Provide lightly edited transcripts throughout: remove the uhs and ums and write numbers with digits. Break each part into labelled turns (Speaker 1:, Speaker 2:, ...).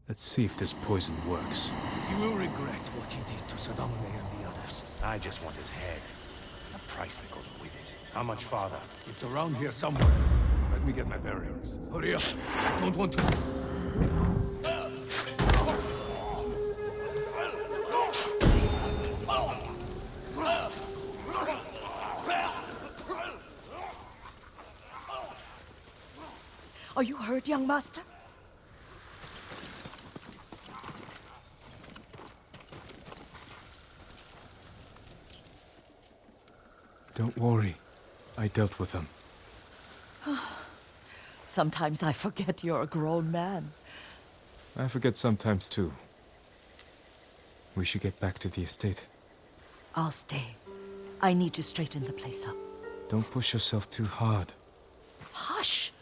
Speaker 1: Let's see if this poison works.
Speaker 2: You will regret what you did to Sadame and the others.
Speaker 3: I just want his head. The price that goes with it. How much farther?
Speaker 2: It's around here somewhere. Let me get my bearings. Hurry up. I don't want to...
Speaker 4: Are you hurt, young master?
Speaker 1: Don't worry. I dealt with them.
Speaker 4: Sometimes I forget you're a grown man.
Speaker 1: I forget sometimes too. We should get back to the estate.
Speaker 4: I'll stay. I need to straighten the place up.
Speaker 1: Don't push yourself too hard.
Speaker 4: Hush!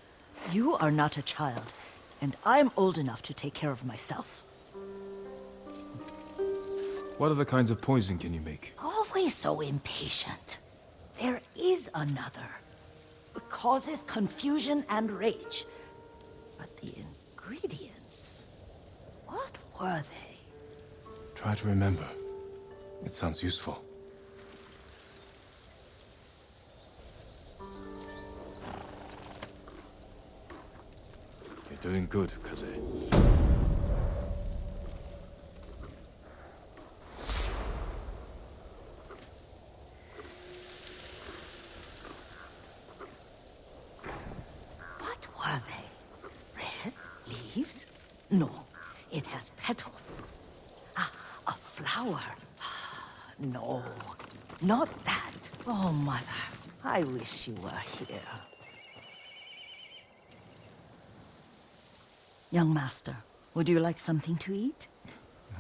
Speaker 4: You are not a child, and I'm old enough to take care of myself.
Speaker 1: What other kinds of poison can you make?
Speaker 4: Always so impatient. There is another. It causes confusion and rage. But the ingredients... what were they?
Speaker 1: Try to remember. It sounds useful. You're doing good, Kaze.
Speaker 4: What were they? Red leaves? No, it has petals. Ah, a flower. No, not that. Oh, Mother, I wish you were here. Young master, would you like something to eat?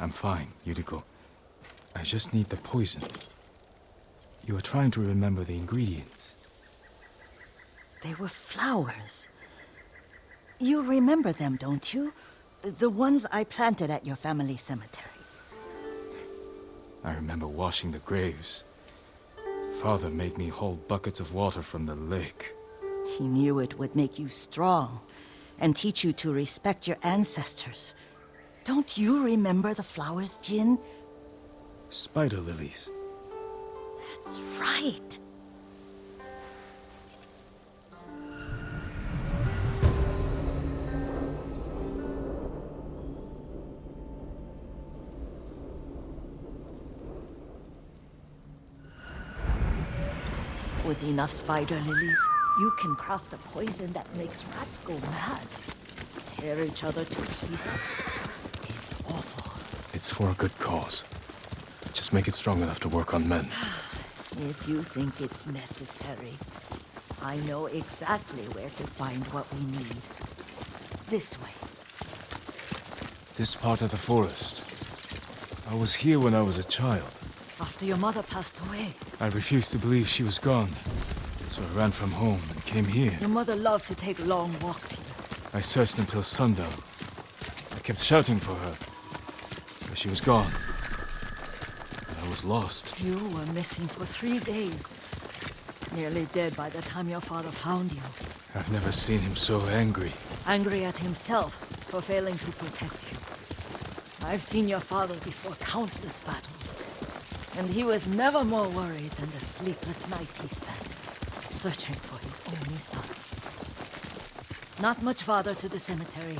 Speaker 1: I'm fine, Yuriko. I just need the poison. You are trying to remember the ingredients.
Speaker 4: They were flowers. You remember them, don't you? The ones I planted at your family cemetery.
Speaker 1: I remember washing the graves. Father made me hold buckets of water from the lake.
Speaker 4: He knew it would make you strong and teach you to respect your ancestors. Don't you remember the flowers, Jin?
Speaker 1: Spider lilies.
Speaker 4: That's right. With enough spider lilies, you can craft a poison that makes rats go mad. Tear each other to pieces. It's awful.
Speaker 1: It's for a good cause. Just make it strong enough to work on men.
Speaker 4: If you think it's necessary, I know exactly where to find what we need. This way.
Speaker 1: This part of the forest. I was here when I was a child.
Speaker 4: After your mother passed away.
Speaker 1: I refused to believe she was gone. So I ran from home and came here.
Speaker 4: Your mother loved to take long walks here.
Speaker 1: I searched until sundown. I kept shouting for her. But she was gone. And I was lost.
Speaker 4: You were missing for 3 days. Nearly dead by the time your father found you.
Speaker 1: I've never seen him so angry.
Speaker 4: Angry at himself for failing to protect you. I've seen your father before countless battles. And he was never more worried than the sleepless nights he spent searching for his only son. Not much farther to the cemetery.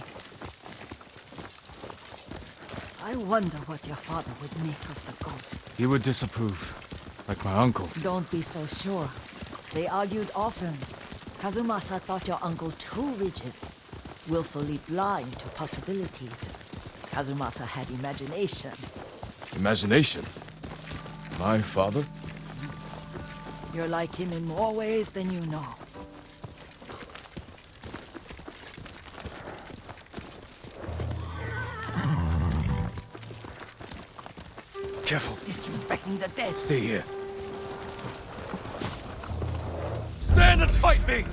Speaker 4: I wonder what your father would make of the ghost.
Speaker 1: He would disapprove, like my uncle.
Speaker 4: Don't be so sure. They argued often. Kazumasa thought your uncle too rigid, willfully blind to possibilities. Kazumasa had imagination.
Speaker 1: Imagination? My father?
Speaker 4: You're like him in more ways than you know.
Speaker 1: Careful.
Speaker 4: Disrespecting the dead.
Speaker 1: Stay here.
Speaker 2: Stand and fight me!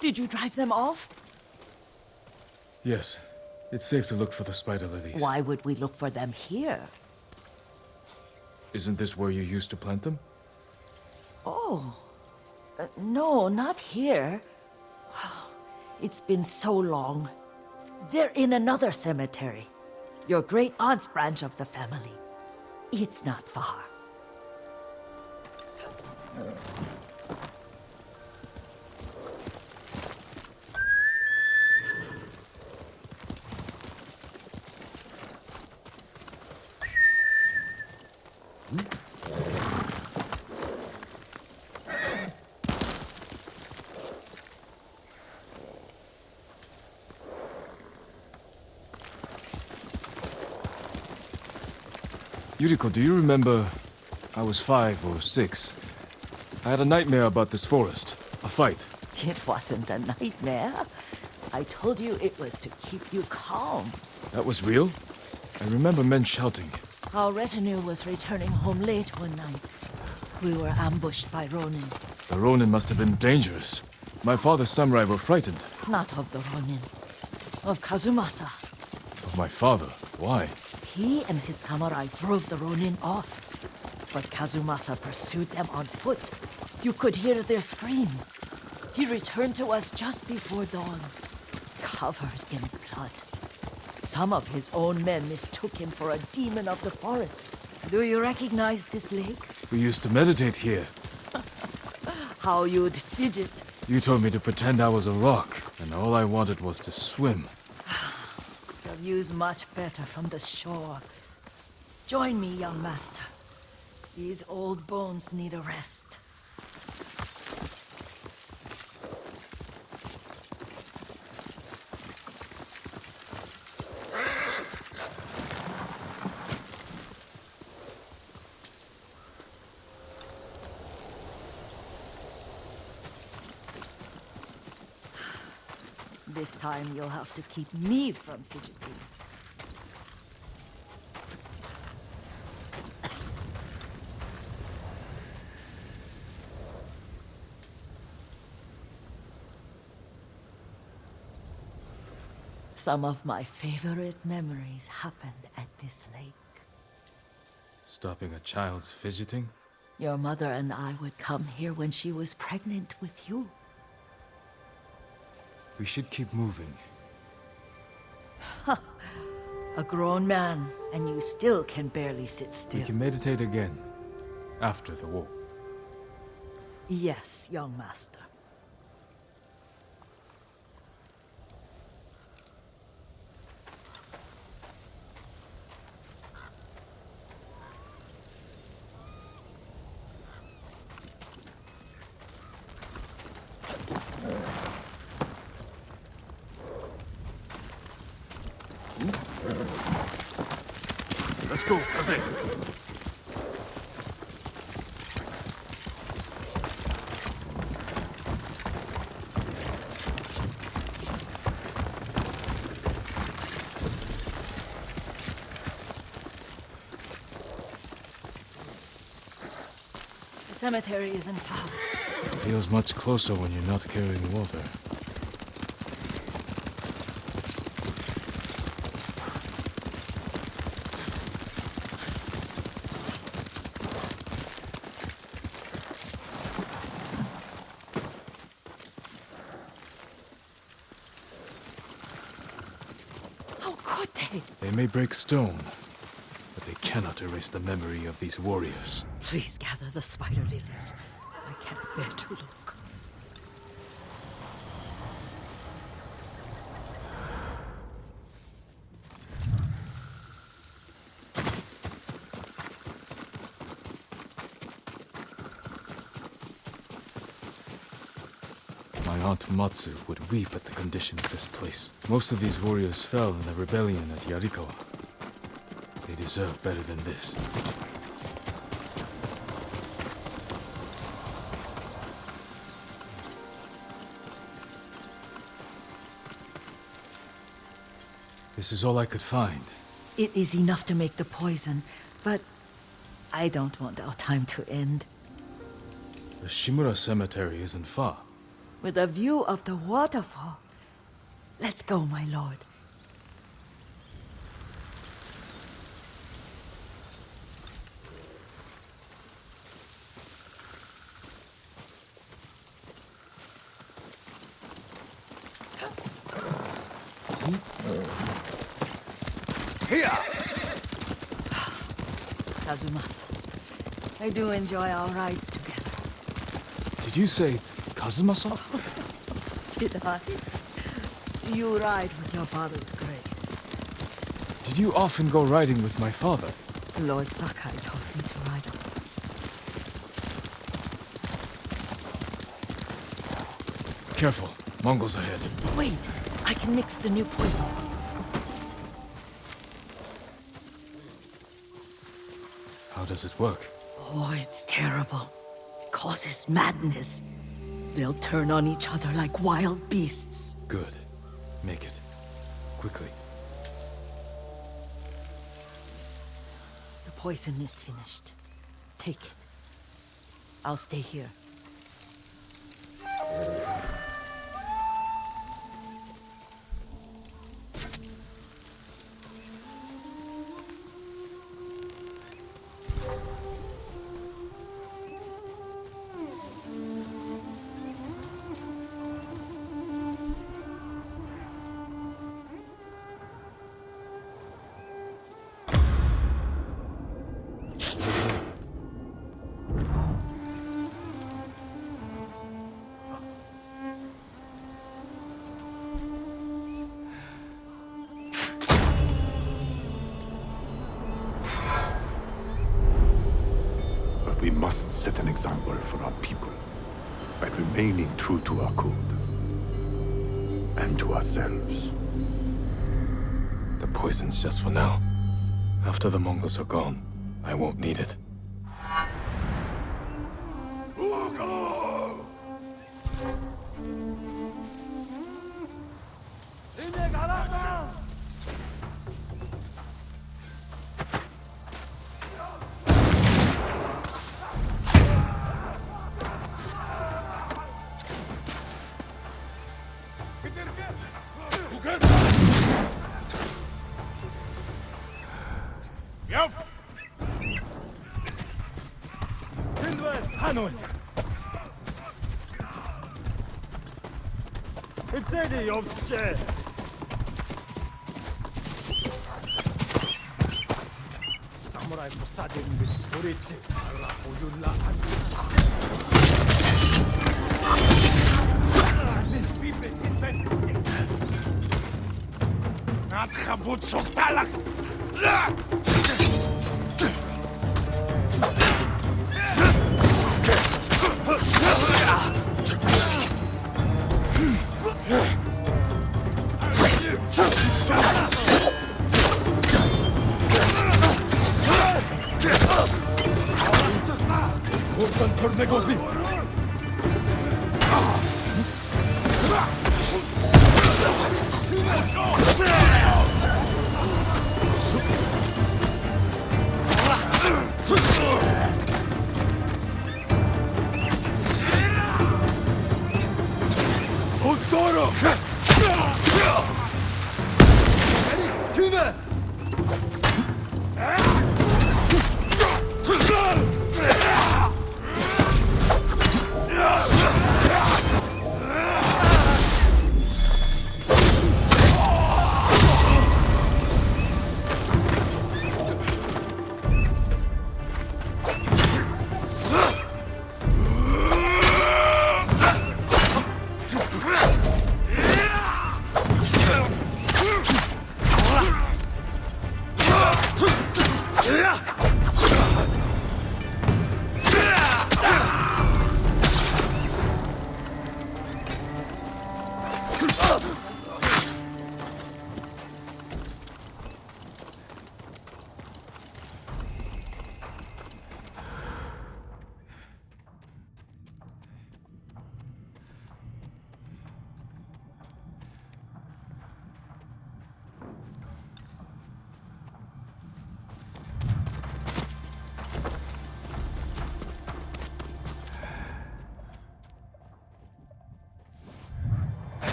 Speaker 4: Did you drive them off?
Speaker 1: Yes. It's safe to look for the spider lilies.
Speaker 4: Why would we look for them here?
Speaker 1: Isn't this where you used to plant them?
Speaker 4: Oh. No, not here. It's been so long. They're in another cemetery. Your great aunt's branch of the family. It's not far.
Speaker 1: Yuriko, do you remember? I was 5 or 6. I had a nightmare about this forest. A fight.
Speaker 4: It wasn't a nightmare. I told you it was to keep you calm.
Speaker 1: That was real? I remember men shouting.
Speaker 4: Our retinue was returning home late one night. We were ambushed by Ronin.
Speaker 1: The Ronin must have been dangerous. My father's samurai were frightened.
Speaker 4: Not of the Ronin. Of Kazumasa.
Speaker 1: Of my father? Why?
Speaker 4: He and his samurai drove the Ronin off. But Kazumasa pursued them on foot. You could hear their screams. He returned to us just before dawn, covered in blood. Some of his own men mistook him for a demon of the forest. Do you recognize this lake?
Speaker 1: We used to meditate here.
Speaker 4: How you'd fidget.
Speaker 1: You told me to pretend I was a rock, and all I wanted was to swim.
Speaker 4: The view's much better from the shore. Join me, young master. These old bones need a rest. This time you'll have to keep me from fidgeting. Some of my favorite memories happened at this lake.
Speaker 1: Stopping a child's fidgeting?
Speaker 4: Your mother and I would come here when she was pregnant with you.
Speaker 1: We should keep moving.
Speaker 4: A grown man, and you still can barely sit still.
Speaker 1: We can meditate again, after the war.
Speaker 4: Yes, young master.
Speaker 1: Let's go, Kaze.
Speaker 4: The cemetery isn't far.
Speaker 1: Feels much closer when you're not carrying water. They may break stone, but they cannot erase the memory of these warriors.
Speaker 4: Please gather the spider lilies. I can't bear to look.
Speaker 1: My Aunt Matsu would weep at the condition of this place. Most of these warriors fell in the rebellion at Yarikawa. They deserve better than this. This is all I could find.
Speaker 4: It is enough to make the poison, but I don't want our time to end.
Speaker 1: The Shimura Cemetery isn't far.
Speaker 4: With a view of the waterfall. Let's go, my lord.
Speaker 2: Here!
Speaker 4: Kazumasa, I do enjoy our rides together.
Speaker 1: Did you say Kazumasa?
Speaker 4: Did I? You ride with your father's grace.
Speaker 1: Did you often go riding with my father?
Speaker 4: Lord Sakai taught me to ride a horse.
Speaker 1: Careful, Mongols ahead.
Speaker 4: Wait, I can mix the new poison.
Speaker 1: How does it work?
Speaker 4: Oh, it's terrible. Causes madness. They'll turn on each other like wild beasts.
Speaker 1: Good. Make it. Quickly.
Speaker 4: The poison is finished. Take it. I'll stay here.
Speaker 2: example for our people by remaining true to our code and to ourselves.
Speaker 1: The poison's just for now. After the Mongols are gone, I won't need it.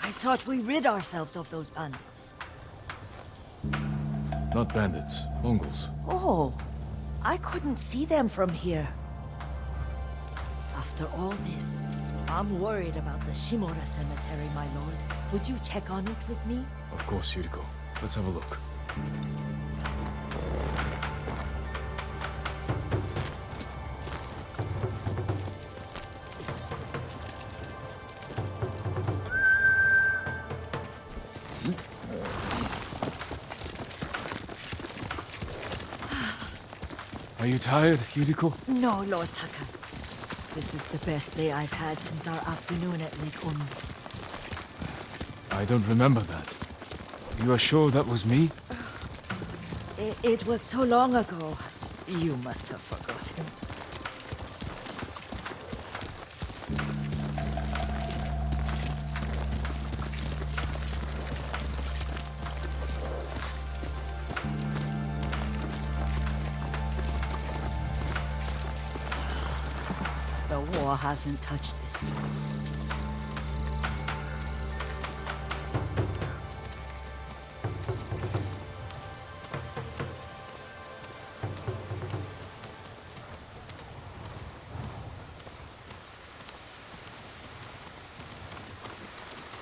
Speaker 4: I thought we rid ourselves of those bandits.
Speaker 1: Not bandits, Mongols.
Speaker 4: Oh, I couldn't see them from here. After all this, I'm worried about the Shimura cemetery, my lord. Would you check on it with me?
Speaker 1: Of course, Yuriko. Let's have a look. Are you tired, Yuriko?
Speaker 4: No, Lord Sakai. This is the best day I've had since our afternoon at Lake Onu.
Speaker 1: I don't remember that. You are sure that was me?
Speaker 4: It was so long ago. You must have forgotten. The war hasn't touched this place.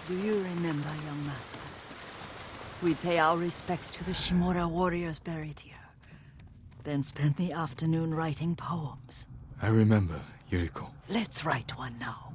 Speaker 4: Do you remember, young master? We'd pay our respects to the Shimura warriors buried here. Then spend the afternoon writing poems.
Speaker 1: I remember, Yuriko.
Speaker 4: Let's write one now.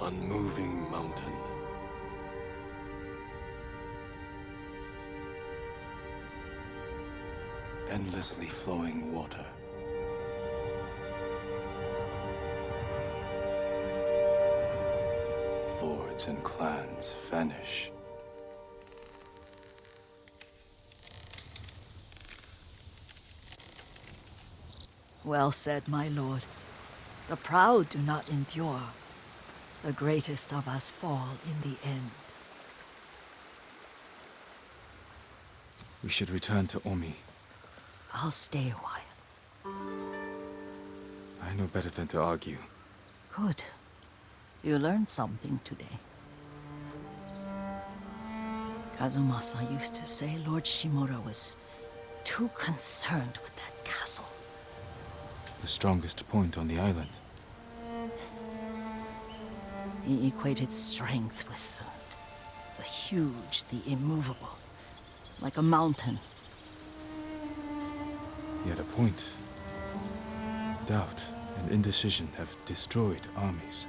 Speaker 2: Unmoving mountain. Endlessly flowing water. Lords and clans vanish.
Speaker 4: Well said, my lord. The proud do not endure. The greatest of us fall in the end.
Speaker 1: We should return to Omi.
Speaker 4: I'll stay a while.
Speaker 1: I know better than to argue.
Speaker 4: Good. You learned something today. Kazumasa used to say Lord Shimura was too concerned with that castle.
Speaker 1: The strongest point on the island.
Speaker 4: He equated strength with the huge, the immovable, like a mountain.
Speaker 1: Yet a point. Doubt and indecision have destroyed armies.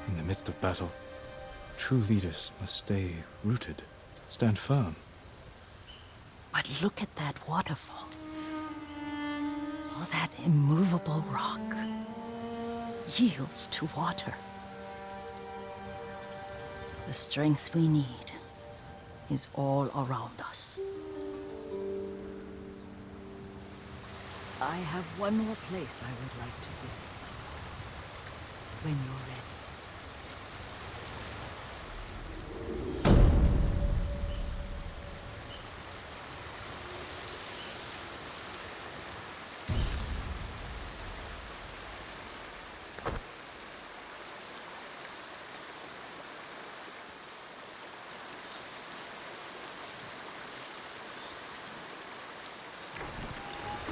Speaker 1: In the midst of battle, true leaders must stay rooted, stand firm.
Speaker 4: But look at that waterfall. All that immovable rock yields to water. The strength we need is all around us. I have one more place I would like to visit. When you're ready.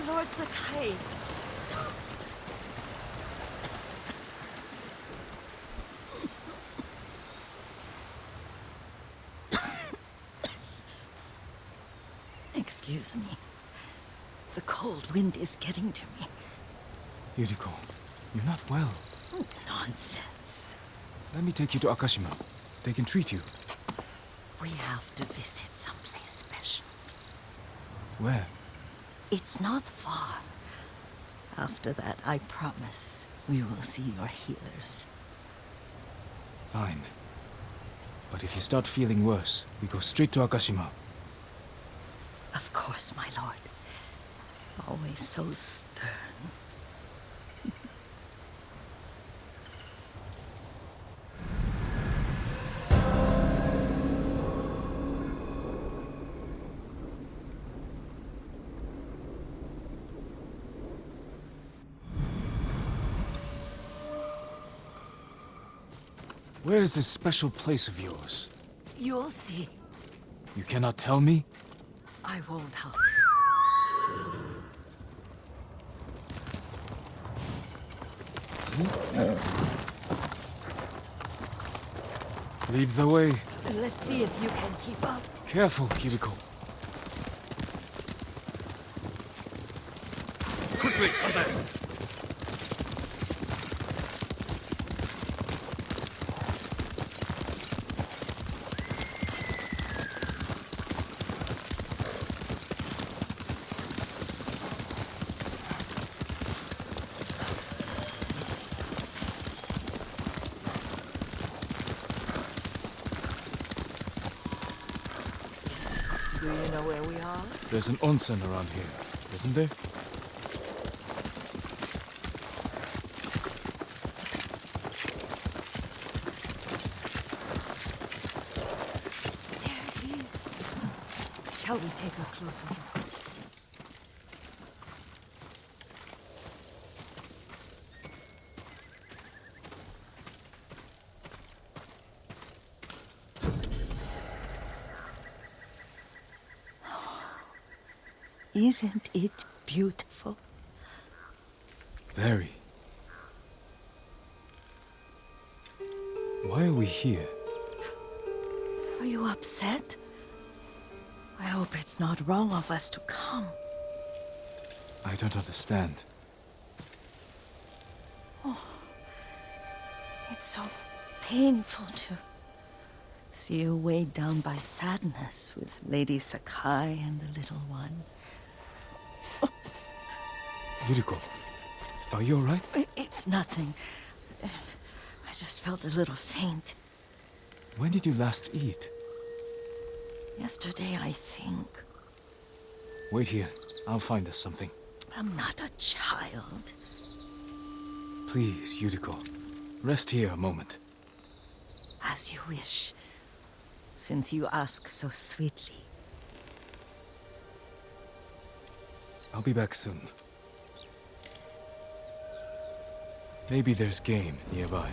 Speaker 4: Lord Sakai. Excuse me. The cold wind is getting to me.
Speaker 1: Yuriko, you're not well.
Speaker 4: Nonsense.
Speaker 1: Let me take you to Akashima. They can treat you.
Speaker 4: We have to visit someplace special.
Speaker 1: Where?
Speaker 4: It's not far. After that, I promise we will see your healers.
Speaker 1: Fine. But if you start feeling worse, we go straight to Akashima.
Speaker 4: Of course, my lord. Always so stern.
Speaker 1: Where is this special place of yours?
Speaker 4: You'll see.
Speaker 1: You cannot tell me?
Speaker 4: I won't have to.
Speaker 1: Lead the way.
Speaker 4: Let's see if you can keep up.
Speaker 1: Careful, Yuriko.
Speaker 3: Quickly, Haze!
Speaker 4: Do you know where we are?
Speaker 1: There's an onsen around here, isn't there?
Speaker 4: There it is. Shall we take a closer look? Isn't it beautiful?
Speaker 1: Very. Why are we here?
Speaker 4: Are you upset? I hope it's not wrong of us to come.
Speaker 1: I don't understand.
Speaker 4: It's so painful to see you weighed down by sadness with Lady Sakai and the little one.
Speaker 1: Yuriko, are you alright?
Speaker 4: It's nothing. I just felt a little faint.
Speaker 1: When did you last eat?
Speaker 4: Yesterday, I think.
Speaker 1: Wait here. I'll find us something.
Speaker 4: I'm not a child.
Speaker 1: Please, Yuriko. Rest here a moment.
Speaker 4: As you wish, since you ask so sweetly.
Speaker 1: I'll be back soon. Maybe there's game nearby.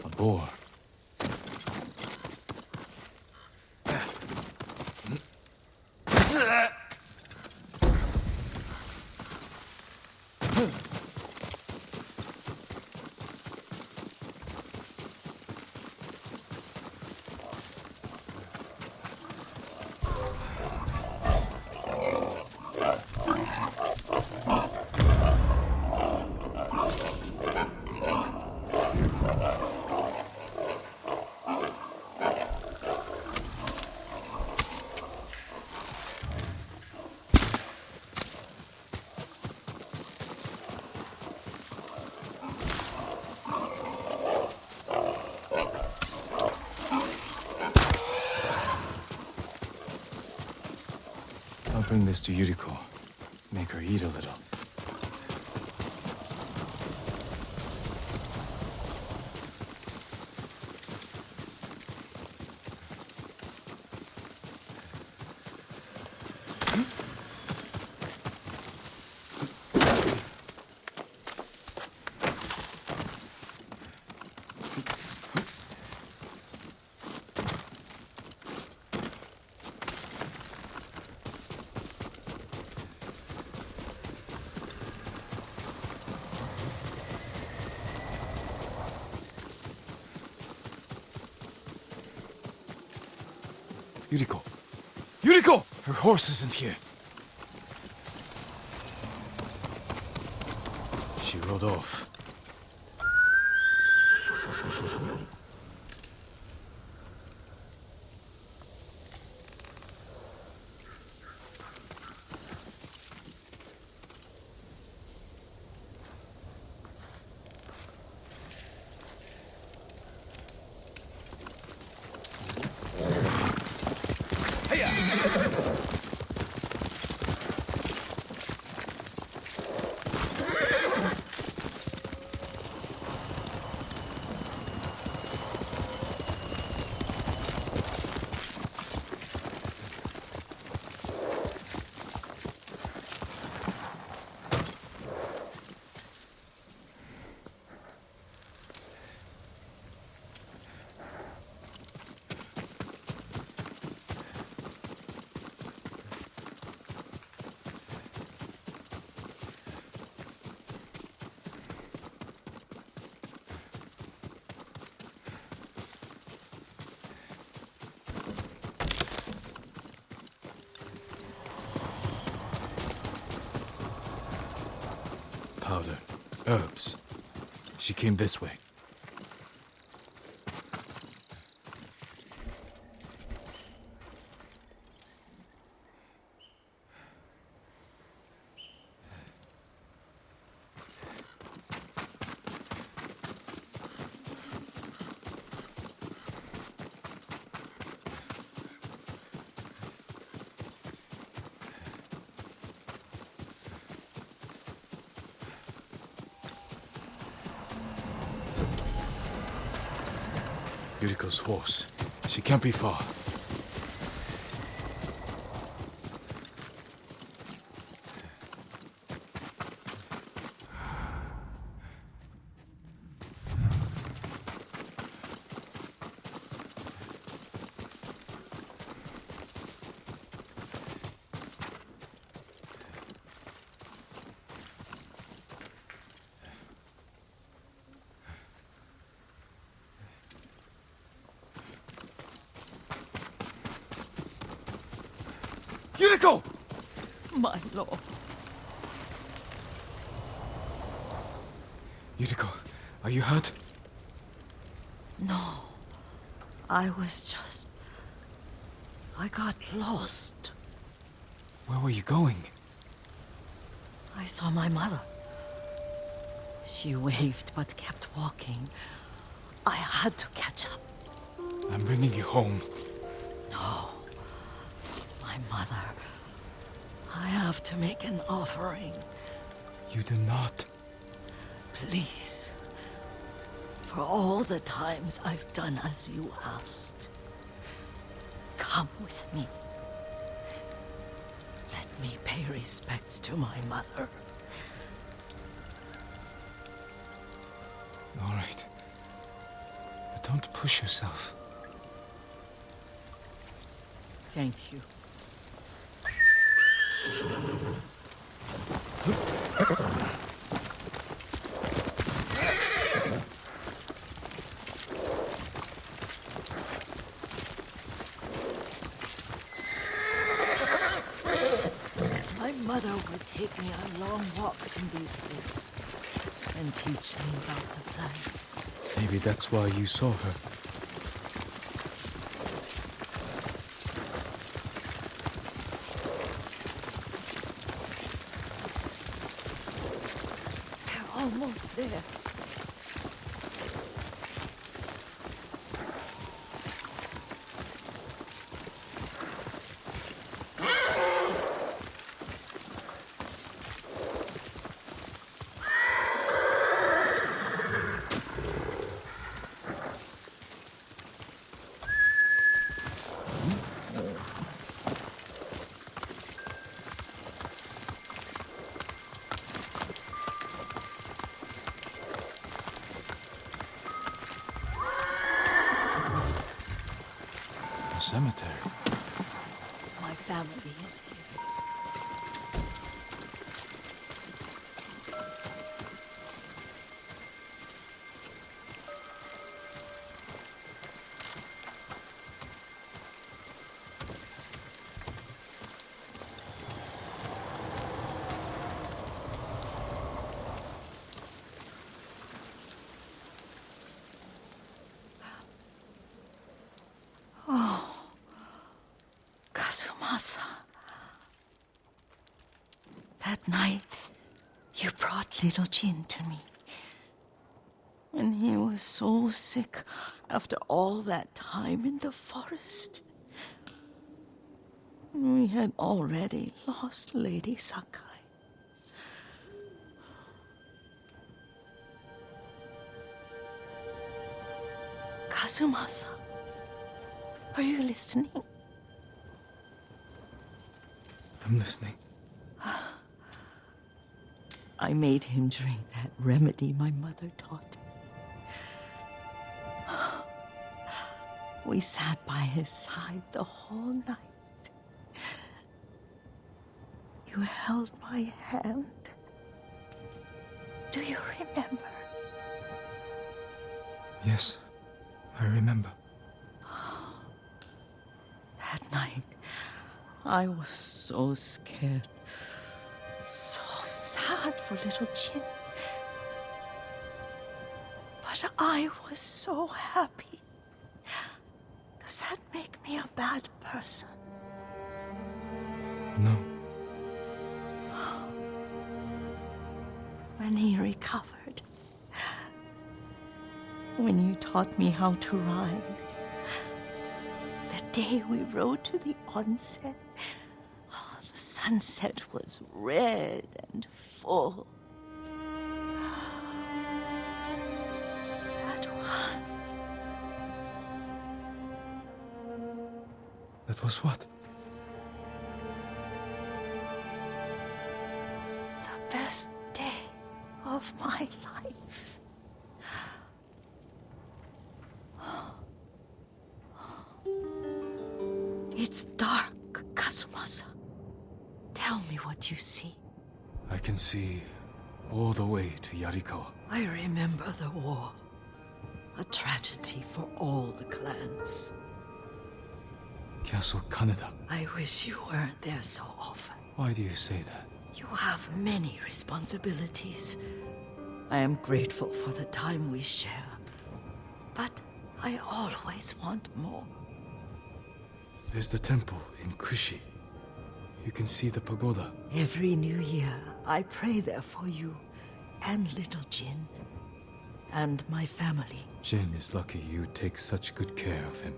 Speaker 1: A boar. I'll bring this to Yuriko. Make her eat a little. Yuriko! Yuriko! Her horse isn't here. She rode off. Powder. Herbs. She came this way. Yuriko's horse. She can't be far. Yuriko!
Speaker 4: My lord.
Speaker 1: Yuriko, are you hurt?
Speaker 4: No. I got lost.
Speaker 1: Where were you going?
Speaker 4: I saw my mother. She waved but kept walking. I had to catch up.
Speaker 1: I'm bringing you home.
Speaker 4: No. My mother. I have to make an offering.
Speaker 1: You do not.
Speaker 4: Please. For all the times I've done as you asked. Come with me. Let me pay respects to my mother.
Speaker 1: All right. But don't push yourself.
Speaker 4: Thank you. My mother would take me on long walks in these hills and teach me about the plants.
Speaker 1: Maybe that's why you saw her.
Speaker 4: We're almost there.
Speaker 1: A cemetery.
Speaker 4: My family is here. Kazumasa. That night, you brought little Jin to me. When he was so sick after all that time in the forest. We had already lost Lady Sakai. Kazumasa, are you listening?
Speaker 1: I'm listening.
Speaker 4: I made him drink that remedy my mother taught me. We sat by his side the whole night. You held my hand. Do you remember?
Speaker 1: Yes, I remember.
Speaker 4: That night, I was so scared. So sad for little Jin. But I was so happy. Does that make me a bad person?
Speaker 1: No.
Speaker 4: When he recovered, when you taught me how to ride, the day we rode to the onsen, oh, the sunset was red and full. That was
Speaker 1: That was what?
Speaker 4: The best day of my life. It's dark, Kazumasa. Tell me what you see.
Speaker 1: I can see all the way to Yarikawa.
Speaker 4: I remember the war. A tragedy for all the clans.
Speaker 1: Castle Kaneda.
Speaker 4: I wish you weren't there so often.
Speaker 1: Why do you say that?
Speaker 4: You have many responsibilities. I am grateful for the time we share. But I always want more.
Speaker 1: There's the temple in Kushi. You can see the pagoda.
Speaker 4: Every new year, I pray there for you and little Jin and my family.
Speaker 1: Jin is lucky you take such good care of him.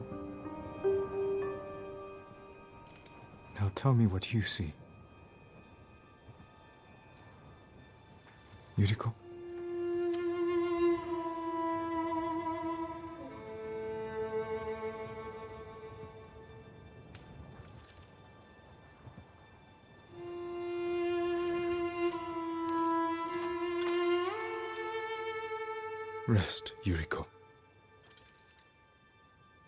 Speaker 1: Now tell me what you see. Yuriko? Rest, Yuriko.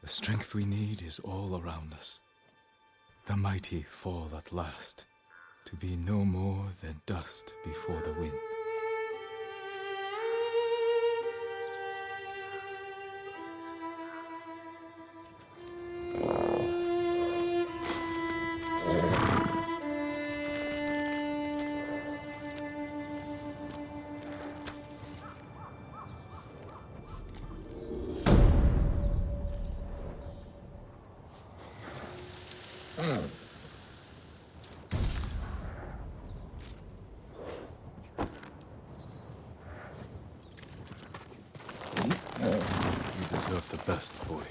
Speaker 1: The strength we need is all around us. The mighty fall at last, to be no more than dust before the wind. You deserve the best, boy.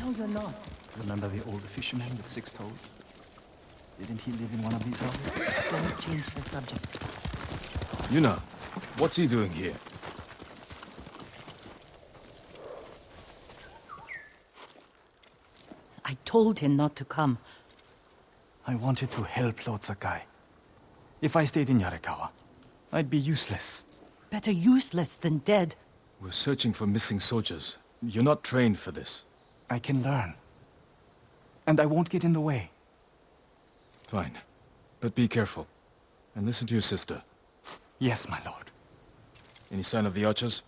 Speaker 5: No, you're not. Remember the old fisherman with 6 toes? Didn't he live in one of these houses?
Speaker 4: Don't change the subject.
Speaker 1: Yuna, what's he doing here?
Speaker 6: I told him not to come.
Speaker 5: I wanted to help Lord Sakai. If I stayed in Yarikawa, I'd be useless.
Speaker 6: Better useless than dead.
Speaker 1: We're searching for missing soldiers. You're not trained for this.
Speaker 5: I can learn. And I won't get in the way.
Speaker 1: Fine. But be careful. And listen to your sister.
Speaker 5: Yes, my lord.
Speaker 1: Any sign of the archers?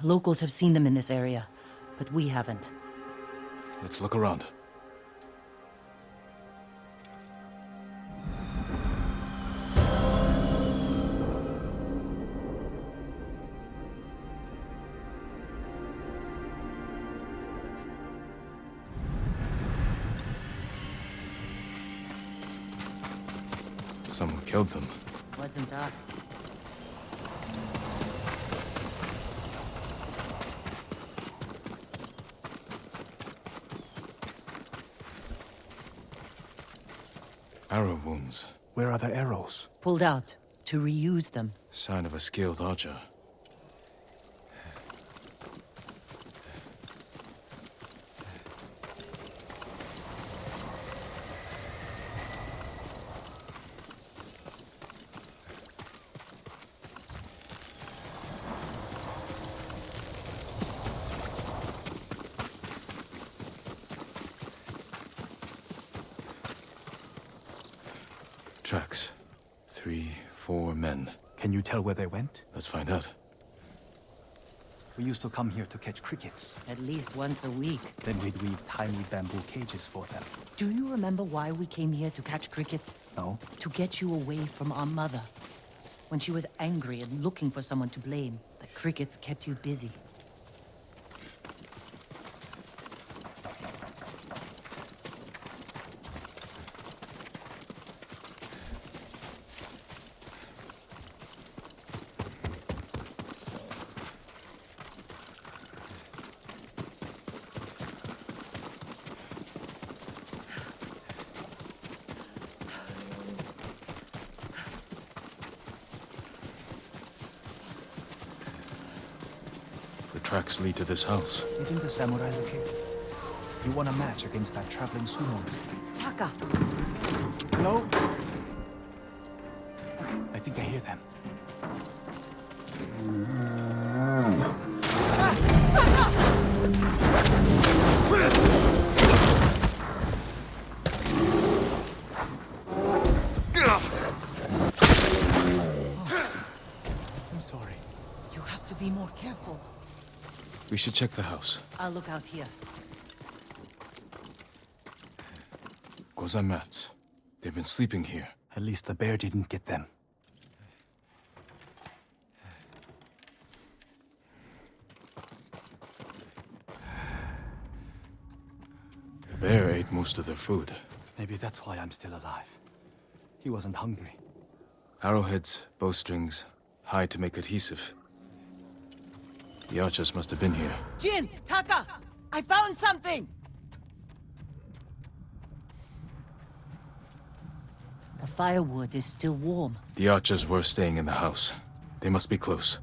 Speaker 6: Locals have seen them in this area, but we haven't.
Speaker 1: Let's look around. Someone killed them.
Speaker 6: Wasn't us.
Speaker 1: Arrow wounds.
Speaker 5: Where are the arrows?
Speaker 6: Pulled out to reuse them.
Speaker 1: Sign of a skilled archer. tracks. 3, 4 men.
Speaker 5: Can you tell where they went?
Speaker 1: Let's find out.
Speaker 5: We used to come here to catch crickets.
Speaker 6: At least once a week.
Speaker 5: Then we'd weave tiny bamboo cages for them.
Speaker 6: Do you remember why we came here to catch crickets?
Speaker 5: No?
Speaker 6: To get you away from our mother. When she was angry and looking for someone to blame, the crickets kept you busy.
Speaker 1: Tracks lead to this house.
Speaker 5: Didn't the samurai look here? You want a match against that traveling sumo wrestler?
Speaker 6: Taka!
Speaker 5: Hello? I think I hear them. I'm sorry.
Speaker 6: You have to be more careful.
Speaker 1: We should check the house.
Speaker 6: I'll look out here.
Speaker 1: Gozan mats. They've been sleeping here.
Speaker 5: At least the bear didn't get them.
Speaker 1: The bear ate most of their food.
Speaker 5: Maybe that's why I'm still alive. He wasn't hungry.
Speaker 1: Arrowheads, bowstrings, hide to make adhesive. The archers must have been here.
Speaker 6: Jin! Taka! I found something! The firewood is still warm.
Speaker 1: The archers were staying in the house. They must be close.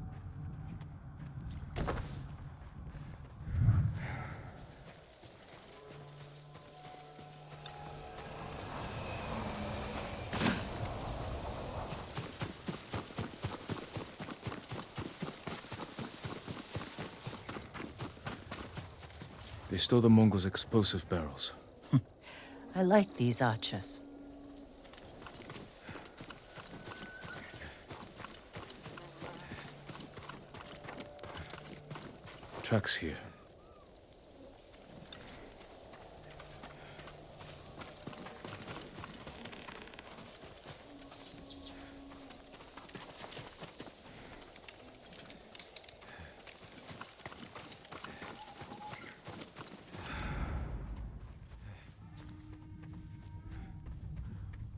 Speaker 1: They stole the Mongols' explosive barrels.
Speaker 6: I like these archers.
Speaker 1: Tracks here.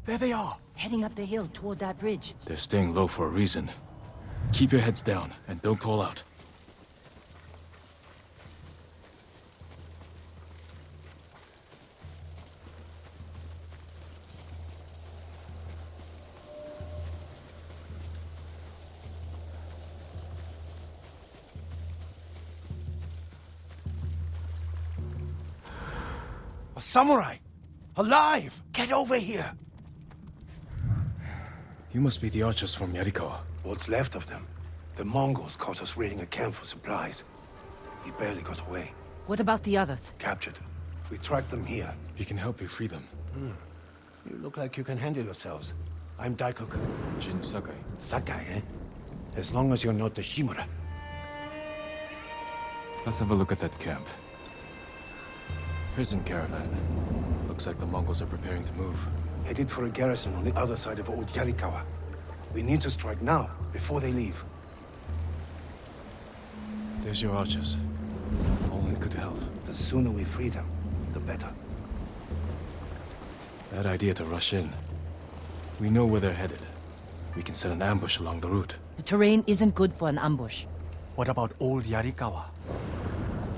Speaker 5: There they are!
Speaker 6: Heading up the hill toward that ridge.
Speaker 1: They're staying low for a reason. Keep your heads down and don't call out.
Speaker 3: A samurai! Alive! Get over here!
Speaker 1: You must be the archers from Yarikawa.
Speaker 3: What's left of them? The Mongols caught us raiding a camp for supplies. We barely got away.
Speaker 6: What about the others?
Speaker 3: Captured. We tracked them here.
Speaker 1: We can help you free them.
Speaker 3: You look like you can handle yourselves. I'm Daikoku.
Speaker 1: Jin Sakai.
Speaker 3: Sakai, eh? As long as you're not the Shimura.
Speaker 1: Let's have a look at that camp. Prison caravan. Looks like the Mongols are preparing to move.
Speaker 3: Headed for a garrison on the other side of Old Yarikawa. We need to strike now, before they leave.
Speaker 1: There's your archers. All in good health.
Speaker 3: The sooner we free them, the better.
Speaker 1: Bad idea to rush in. We know where they're headed. We can set an ambush along the route.
Speaker 6: The terrain isn't good for an ambush.
Speaker 5: What about Old Yarikawa?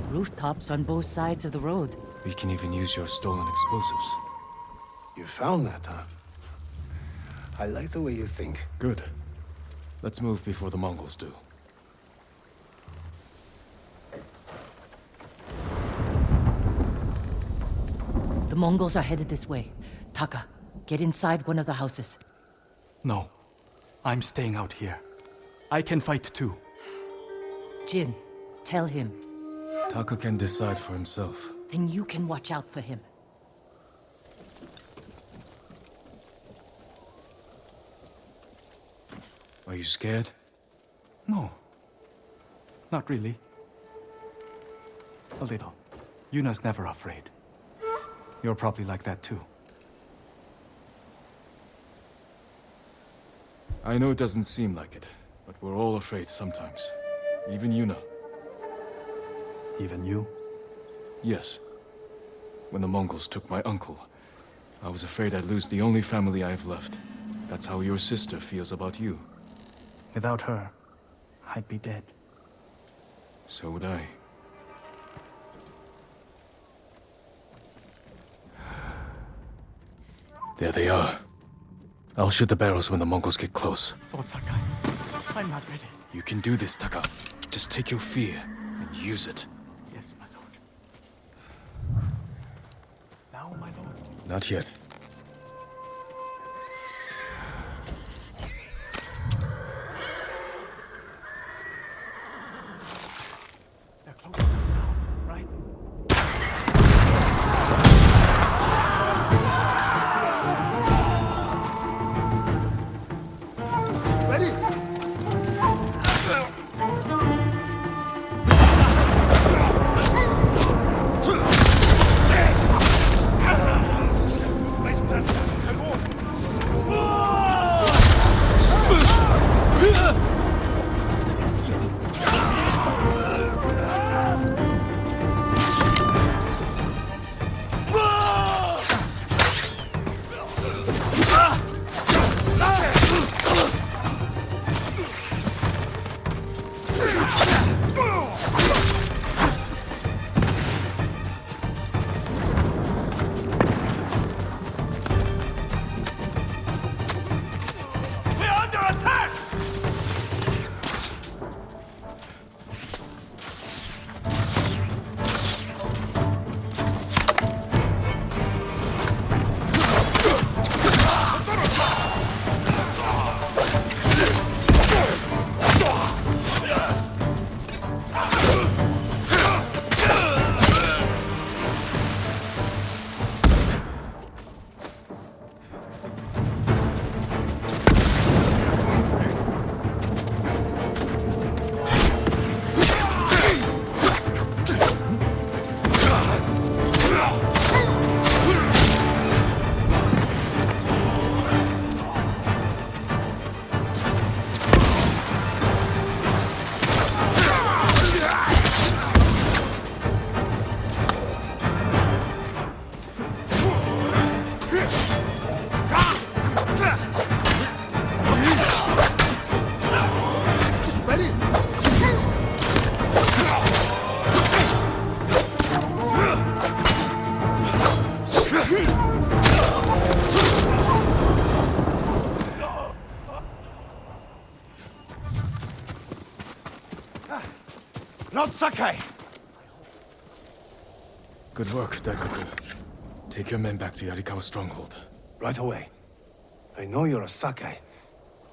Speaker 6: Rooftops on both sides of the road.
Speaker 1: We can even use your stolen explosives.
Speaker 3: You found that, huh? I like the way you think.
Speaker 1: Good. Let's move before the Mongols do.
Speaker 6: The Mongols are headed this way. Taka, get inside one of the houses.
Speaker 5: No. I'm staying out here. I can fight too.
Speaker 6: Jin, tell him.
Speaker 1: Taka can decide for himself.
Speaker 6: Then you can watch out for him.
Speaker 1: Are you scared?
Speaker 5: No. Not really. A little. Yuna's never afraid. You're probably like that too.
Speaker 1: I know it doesn't seem like it, but we're all afraid sometimes. Even Yuna.
Speaker 5: Even you?
Speaker 1: Yes. When the Mongols took my uncle, I was afraid I'd lose the only family I have left. That's how your sister feels about you.
Speaker 5: Without her, I'd be dead.
Speaker 1: So would I. There they are. I'll shoot the barrels when the Mongols get close.
Speaker 5: Lord Sakai, I'm not ready.
Speaker 1: You can do this, Taka. Just take your fear and use it.
Speaker 5: Yes, my lord. Now, my lord.
Speaker 1: Not yet.
Speaker 5: They're close now, right?
Speaker 3: Lord Sakai!
Speaker 1: Good work, Daikoku. Take your men back to Yarikawa stronghold.
Speaker 3: Right away. I know you're a Sakai,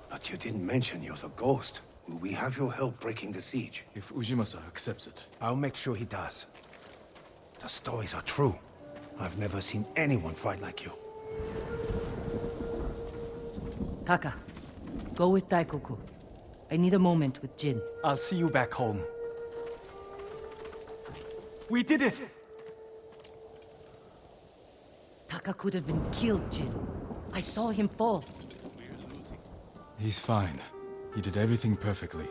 Speaker 3: but you didn't mention you're the ghost. Will we have your help breaking the siege?
Speaker 1: If Ujimasa accepts it.
Speaker 3: I'll make sure he does. The stories are true. I've never seen anyone fight like you.
Speaker 6: Taka, go with Daikoku. I need a moment with Jin.
Speaker 5: I'll see you back home. We did it!
Speaker 6: Taka could have been killed, Jin. I saw him fall.
Speaker 1: He's fine. He did everything perfectly.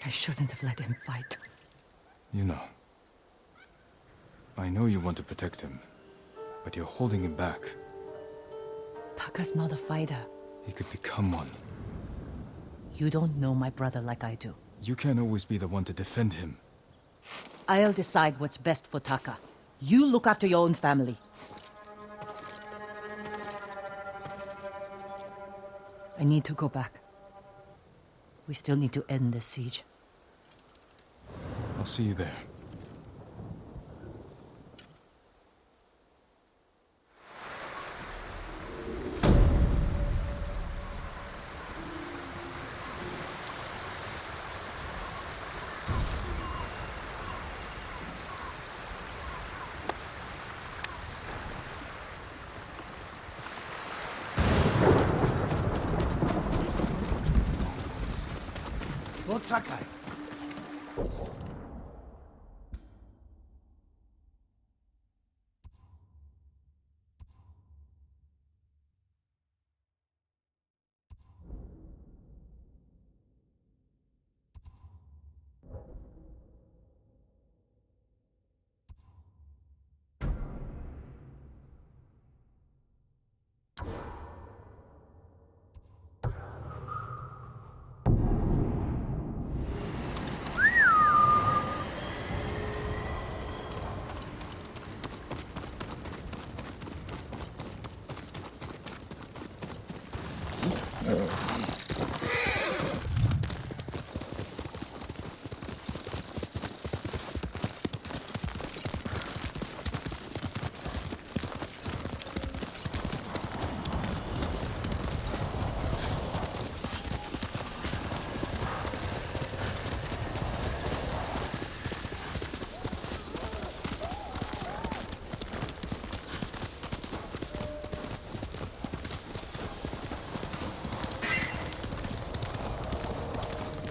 Speaker 6: I shouldn't have let him fight.
Speaker 1: You know. I know you want to protect him, but you're holding him back.
Speaker 6: Taka's not a fighter.
Speaker 1: He could become one.
Speaker 6: You don't know my brother like I do.
Speaker 1: You can't always be the one to defend him.
Speaker 6: I'll decide what's best for Taka. You look after your own family. I need to go back. We still need to end this siege.
Speaker 1: I'll see you there.
Speaker 3: Lord Sakai.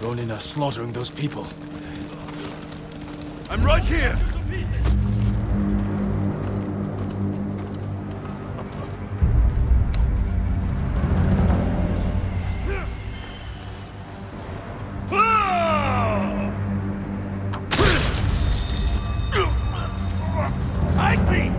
Speaker 1: Ronin are slaughtering those people.
Speaker 3: I'm right here! Fight me!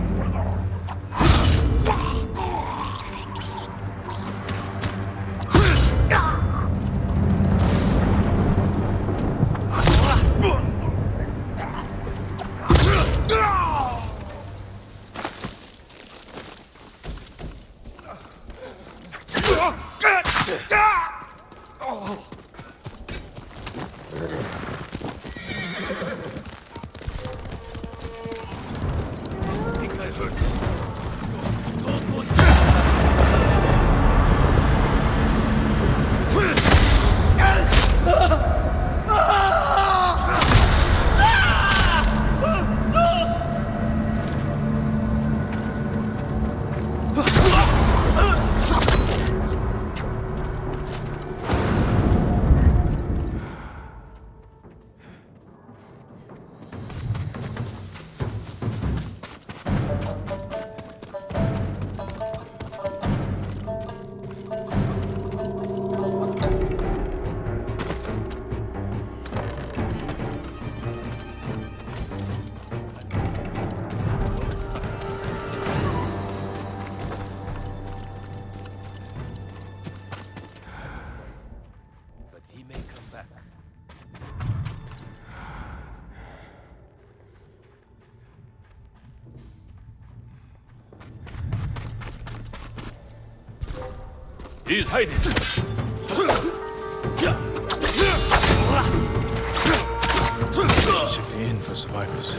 Speaker 2: He's hiding.
Speaker 1: Check the inn for survivors.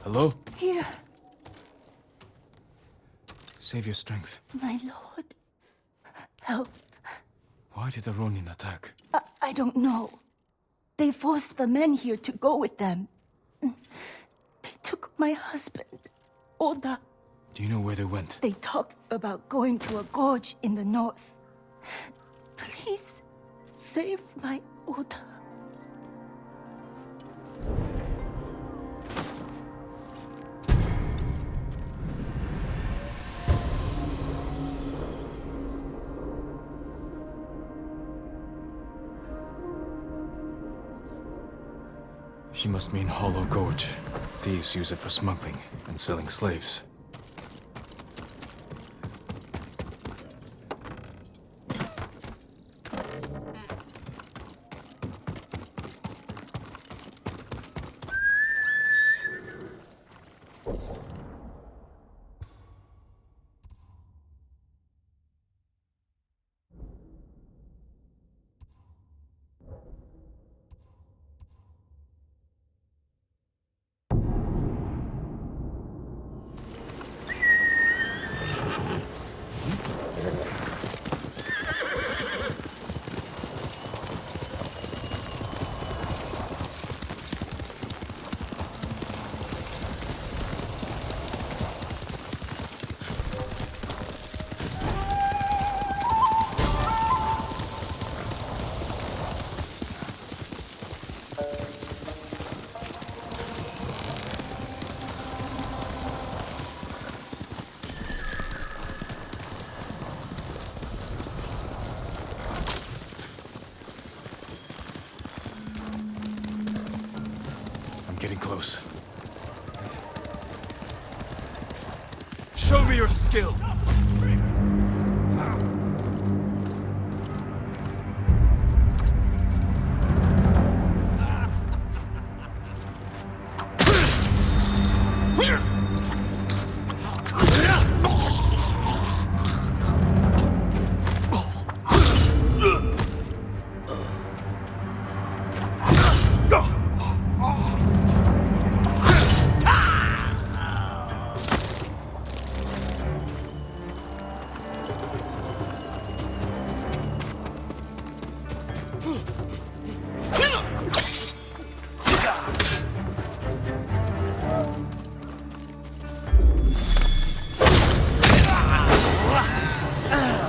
Speaker 1: Hello?
Speaker 4: Here,
Speaker 1: Save your strength.
Speaker 4: my lord. Help.
Speaker 1: Why did the Ronin attack?
Speaker 4: I don't know. They forced the men here to go with them. They took my husband, Oda.
Speaker 1: Do you know where they went?
Speaker 4: They talked about going to a gorge in the north. Please, save my Oda.
Speaker 1: She must mean Hollow Gorge. Thieves use it for smuggling and selling slaves. close.
Speaker 5: Show me your skill!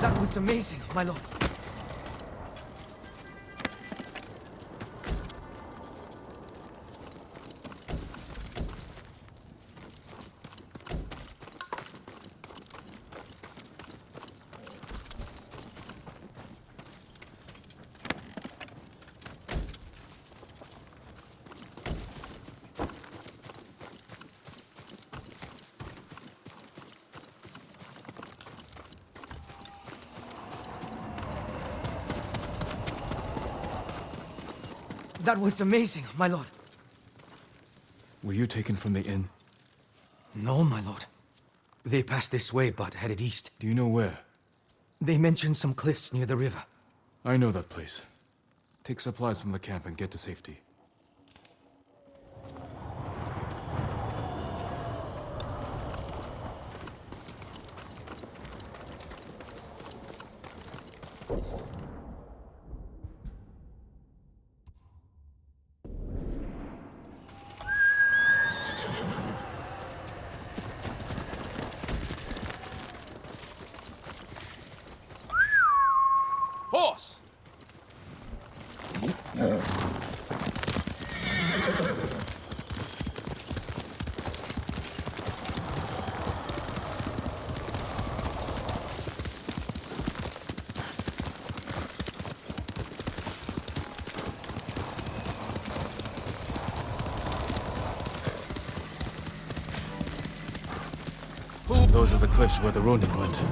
Speaker 7: That was amazing, my lord. That was amazing, my lord.
Speaker 1: Were you taken from the inn?
Speaker 7: No, my lord. They passed this way, but headed east.
Speaker 1: Do you know where?
Speaker 7: They mentioned some cliffs near the river.
Speaker 1: I know that place. Take supplies from the camp and get to safety. Horse! Those are the cliffs where the Ronin went.